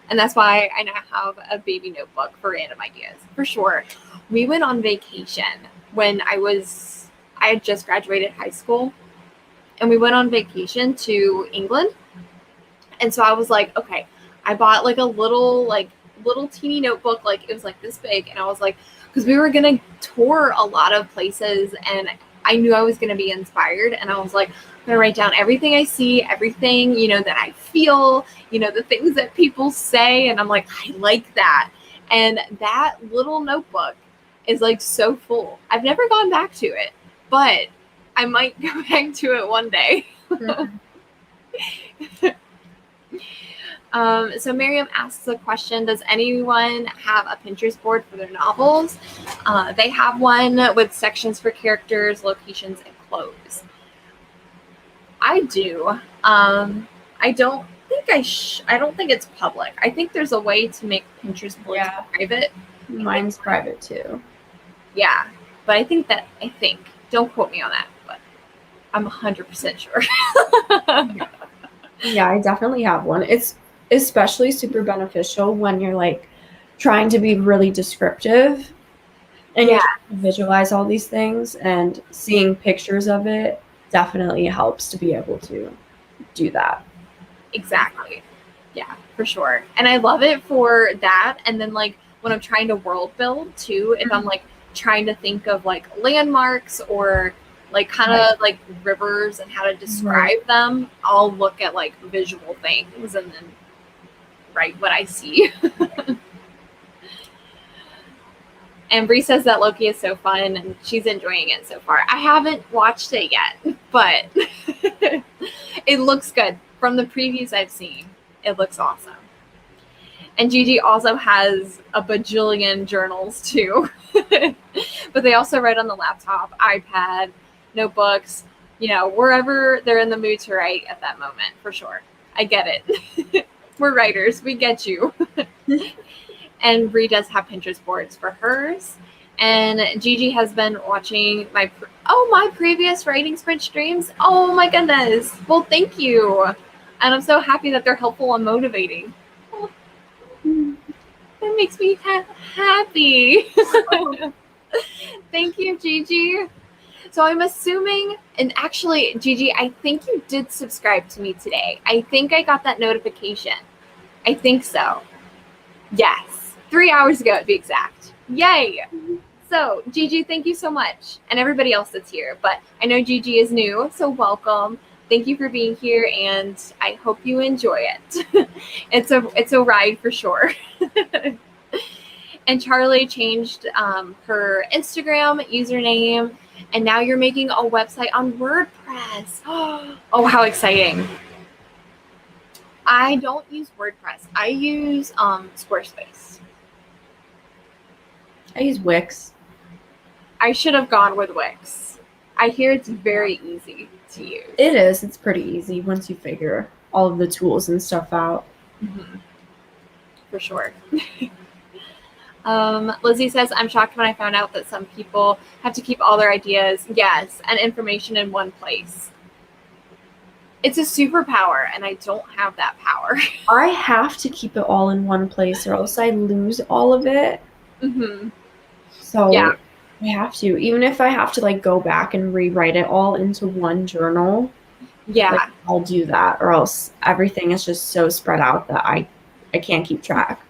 And that's why I now have a baby notebook for random ideas, for sure. We went on vacation when I had just graduated high school, and we went on vacation to England. And so I was like, okay, I bought like a little teeny notebook, like it was like this big. And I was like, because we were going to tour a lot of places, and I knew I was going to be inspired. And I was like, I'm going to write down everything I see, everything, that I feel, the things that people say. And I'm like, I like that. And that little notebook is like so full. I've never gone back to it, but I might go back to it one day. So Miriam asks a question: does anyone have a Pinterest board for their novels? They have one with sections for characters, locations, and clothes. I do. I don't think I don't think it's public. I think there's a way to make Pinterest boards private. Mine's private too. Yeah, but I think don't quote me on that, but I'm 100% sure. Yeah, I definitely have one. It's especially super beneficial when you're like trying to be really descriptive and you visualize all these things, and seeing pictures of it definitely helps to be able to do that. Exactly. Yeah, for sure. And I love it for that. And then like when I'm trying to world build too, if I'm like trying to think of like landmarks or like kind of like rivers and how to describe them, I'll look at like visual things and then write what I see. And Bree says that Loki is so fun and she's enjoying it so far. I haven't watched it yet, but it looks good. From the previews I've seen, it looks awesome. And Gigi also has a bajillion journals too. But they also write on the laptop, iPad, notebooks, wherever they're in the mood to write at that moment, for sure. I get it. We're writers. We get you. And Bree does have Pinterest boards for hers. And Gigi has been watching my previous writing sprint streams. Oh my goodness. Well, thank you. And I'm so happy that they're helpful and motivating. Oh, that makes me happy. Thank you, Gigi. So I'm assuming, and actually, Gigi, I think you did subscribe to me today. I think I got that notification. I think so. Yes. 3 hours ago, to be exact. Yay. So, Gigi, thank you so much. And everybody else that's here. But I know Gigi is new, so welcome. Thank you for being here, and I hope you enjoy it. It's a ride for sure. And Charlie changed her Instagram username, and now you're making a website on WordPress. Oh, how exciting. I don't use WordPress. I use Squarespace. I use Wix. I should have gone with Wix. I hear it's very easy to use. It is. It's pretty easy once you figure all of the tools and stuff out. Mm-hmm. For sure. Lizzie says, I'm shocked when I found out that some people have to keep all their ideas, and information in one place. It's a superpower, and I don't have that power. I have to keep it all in one place, or else I lose all of it. Mm-hmm. So I have to, even if I have to like go back and rewrite it all into one journal. Yeah, I'll do that, or else everything is just so spread out that I can't keep track.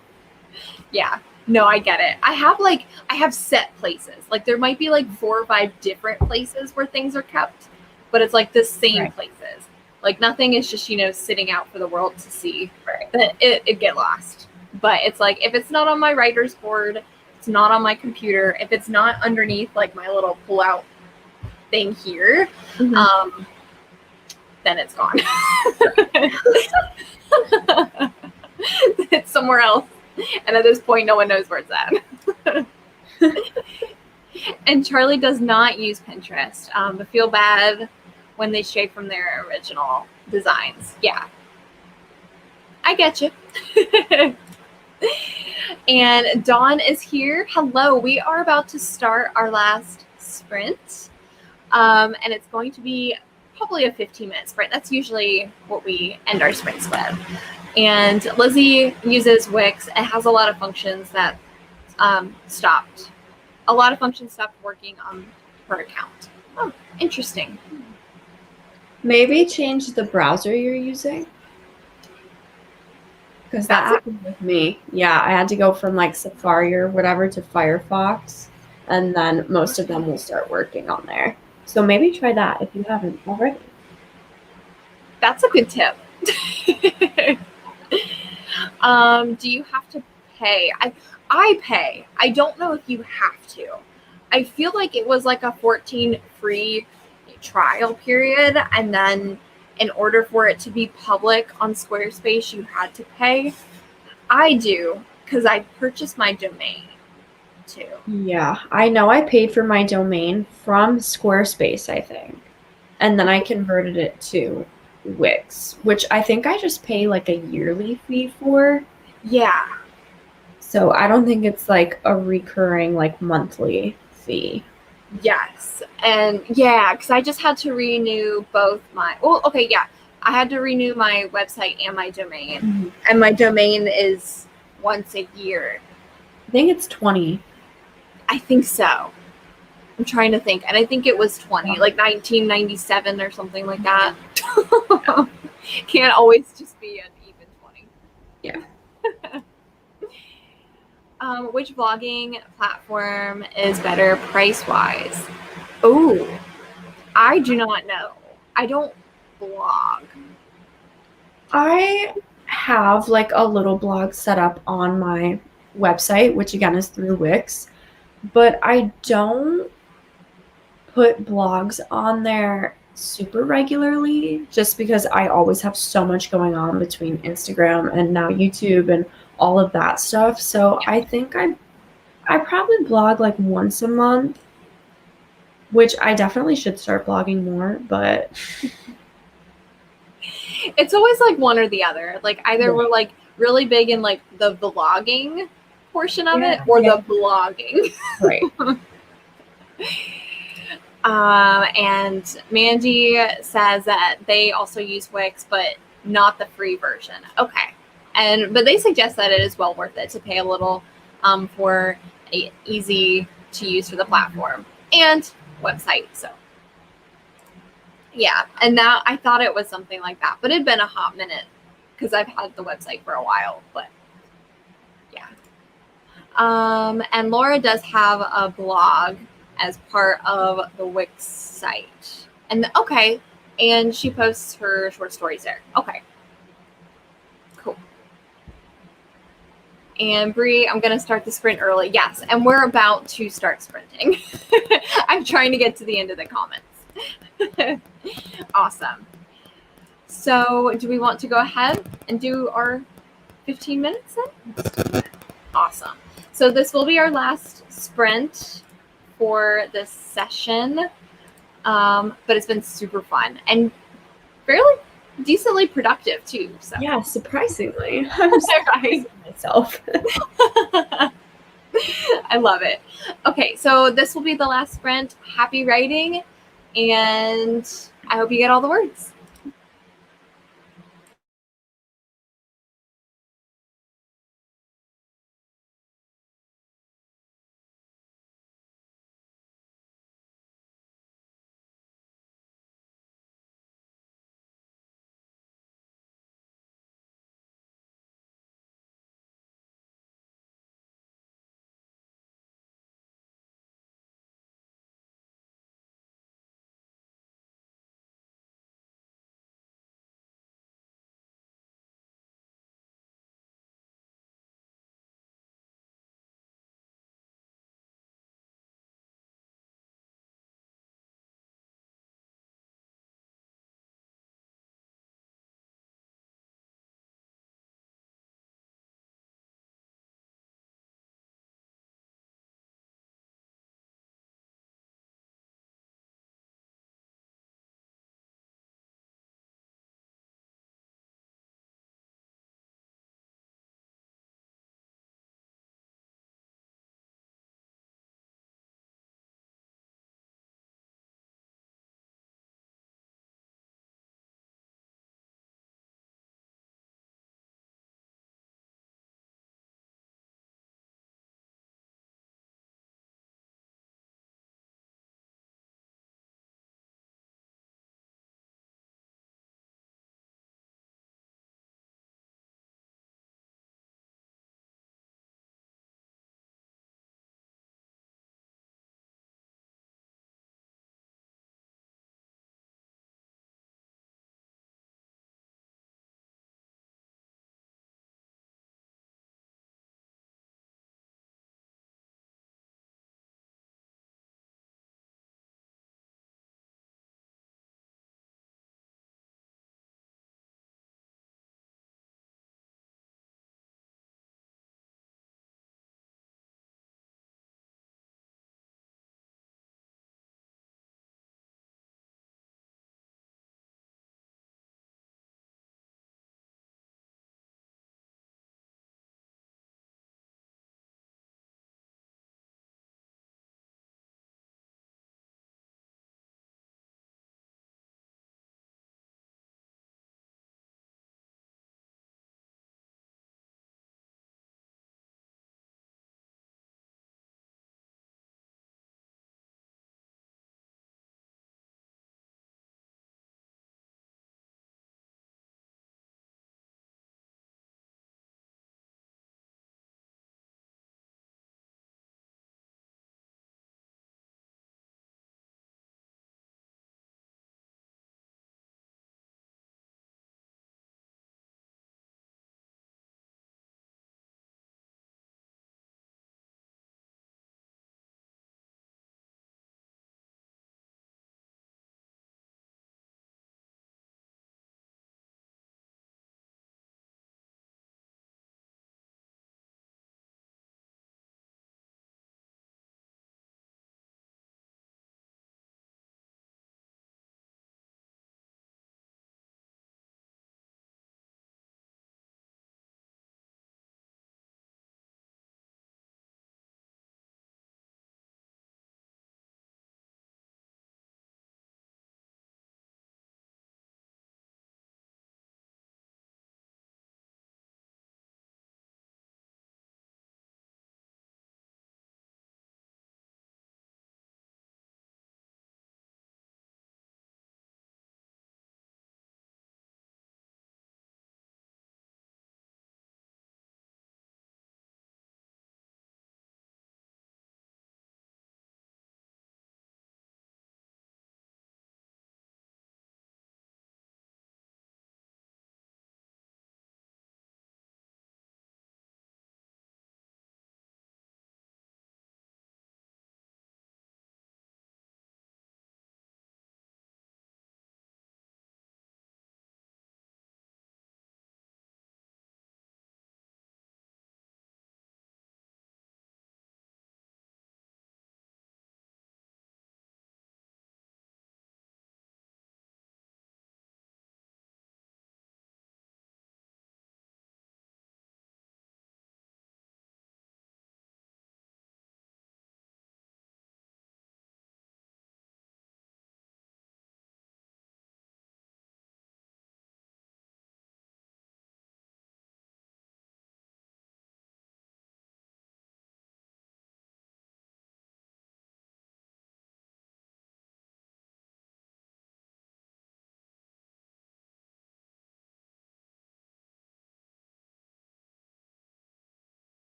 Yeah. No, I get it. I have set places. Like there might be like 4 or 5 different places where things are kept, but it's like the same places. Like nothing is just, sitting out for the world to see. Right. That it get lost. But it's like, if it's not on my writer's board, it's not on my computer, if it's not underneath like my little pull-out thing here, then it's gone. It's somewhere else. And at this point, no one knows where it's at. And Charlie does not use Pinterest, but feel bad when they stray from their original designs. Yeah. I get you. And Dawn is here. Hello. We are about to start our last sprint. And it's going to be probably a 15-minute sprint. That's usually what we end our sprints with. And Lizzie uses Wix. It has a lot of functions that stopped. A lot of functions stopped working on her account. Oh, interesting. Maybe change the browser you're using. Because that happened with me. Yeah, I had to go from like Safari or whatever to Firefox, and then most of them will start working on there. So maybe try that if you haven't already. That's a good tip. Do you have to pay? I pay. I don't know if you have to. I feel like it was like a 14 free trial period, and then in order for it to be public on Squarespace, you had to pay. I do, because I purchased my domain too. Yeah, I know I paid for my domain from Squarespace, I think. And then I converted it to Wix, which I think I just pay like a yearly fee for. Yeah. So I don't think it's like a recurring like monthly fee. Yes. And yeah, because I just had to renew both my, I had to renew my website and my domain. Mm-hmm. And my domain is once a year. I think it's 20. I think so. I'm trying to think. And I think it was 20, like 1997 or something like that. Can't always just be an even 20. Yeah. Which vlogging platform is better price-wise? Oh, I do not know. I don't blog. I have like a little blog set up on my website, which again is through Wix, but I don't put blogs on there super regularly just because I always have so much going on between Instagram and now YouTube and all of that stuff. So I think I probably blog like once a month, which I definitely should start blogging more, but it's always like one or the other. Like either we're like really big in like the vlogging portion of it or the blogging. Right. And Mandy says that they also use Wix, but not the free version. Okay. But they suggest that it is well worth it to pay a little for a easy to use for the platform and website. So yeah, and now I thought it was something like that, but it'd been a hot minute because I've had the website for a while. But yeah. And Laura does have a blog as part of the Wix site. And and she posts her short stories there. Okay. Cool. And Bree, I'm going to start the sprint early. Yes, and we're about to start sprinting. I'm trying to get to the end of the comments. Awesome. So do we want to go ahead and do our 15 minutes then? Awesome. So this will be our last sprint for this session, but it's been super fun and fairly decently productive too. So yeah, surprisingly, I'm surprised myself. I love it. Okay, so this will be the last sprint. Happy writing, and I hope you get all the words.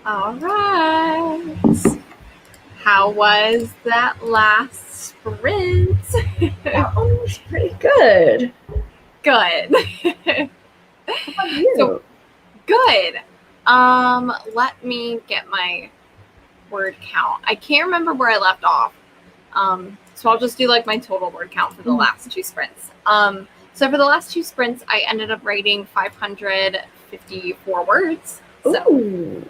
All right. How was that last sprint? That one was pretty good. Good. How about you? So, good. Let me get my word count. I can't remember where I left off. So I'll just do like my total word count for the last two sprints. So for the last two sprints, I ended up writing 554 words. So Ooh.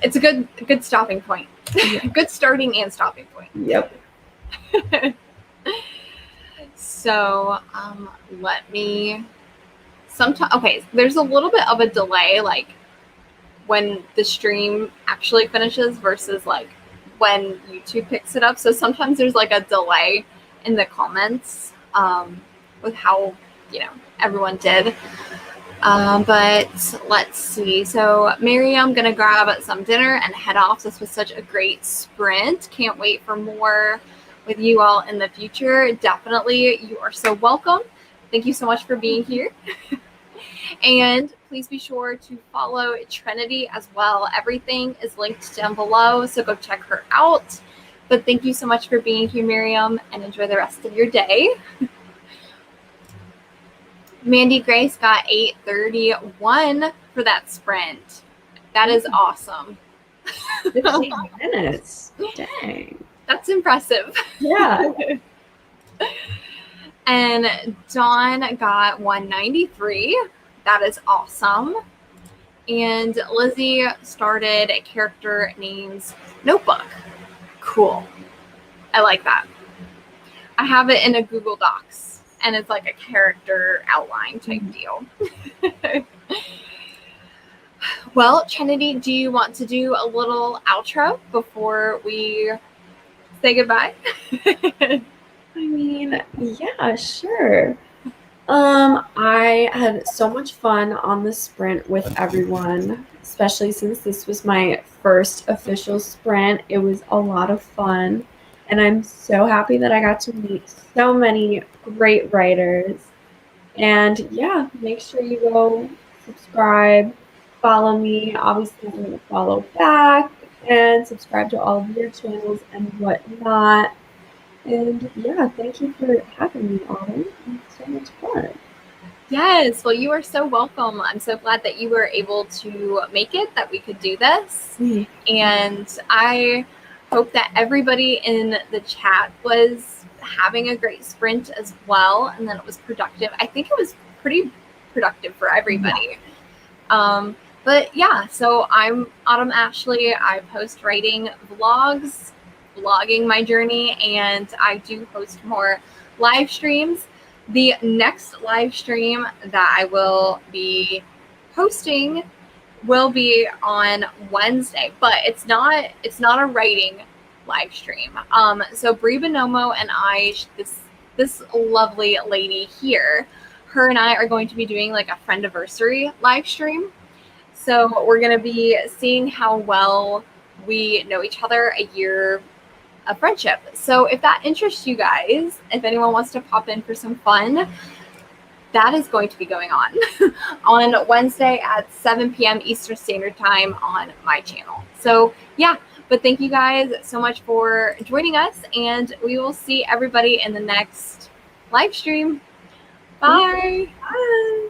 it's a good stopping point. Yeah. Good starting and stopping point. Yep. So let me okay, there's a little bit of a delay, like when the stream actually finishes versus like when YouTube picks it up. So sometimes there's like a delay in the comments with how, everyone did. But let's see. So Mary, I'm going to grab some dinner and head off. This was such a great sprint. Can't wait for more with you all in the future. Definitely. You are so welcome. Thank you so much for being here. And please be sure to follow Trinity as well. Everything is linked down below, so go check her out. But thank you so much for being here, Miriam, and enjoy the rest of your day. Mandy Grace got 8:31 for that sprint. That is awesome. 15 minutes. Dang. That's impressive. Yeah. And Dawn got 193. That is awesome. And Lizzie started a character names notebook. Cool. I like that. I have it in a Google Docs, and it's like a character outline type deal. Well, Trinity, do you want to do a little outro before we say goodbye? I mean, yeah, sure. I had so much fun on the sprint with everyone, especially since this was my first official sprint. It was a lot of fun, and I'm so happy that I got to meet so many great writers. And yeah, make sure you go subscribe, follow me. Obviously, I'm going to follow back and subscribe to all of your channels and whatnot. And yeah, thank you for having me, Autumn. It's so much fun. Yes, well, you are so welcome. I'm so glad that you were able to make it, that we could do this. And I hope that everybody in the chat was having a great sprint as well, and that it was productive. I think it was pretty productive for everybody. But yeah, so I'm Autumn Ashley. I post writing vlogs, vlogging my journey, and I do host more live streams. The next live stream that I will be posting will be on Wednesday, but it's not a writing live stream. So Brie Bonomo and I, this lovely lady here, her and I are going to be doing like a friendiversary live stream. So we're going to be seeing how well we know each other a year of friendship. So if that interests you guys, if anyone wants to pop in for some fun, that is going to be going on on Wednesday at 7 p.m. Eastern Standard Time on my channel. So yeah, but thank you guys so much for joining us, and we will see everybody in the next live stream. Bye. Bye.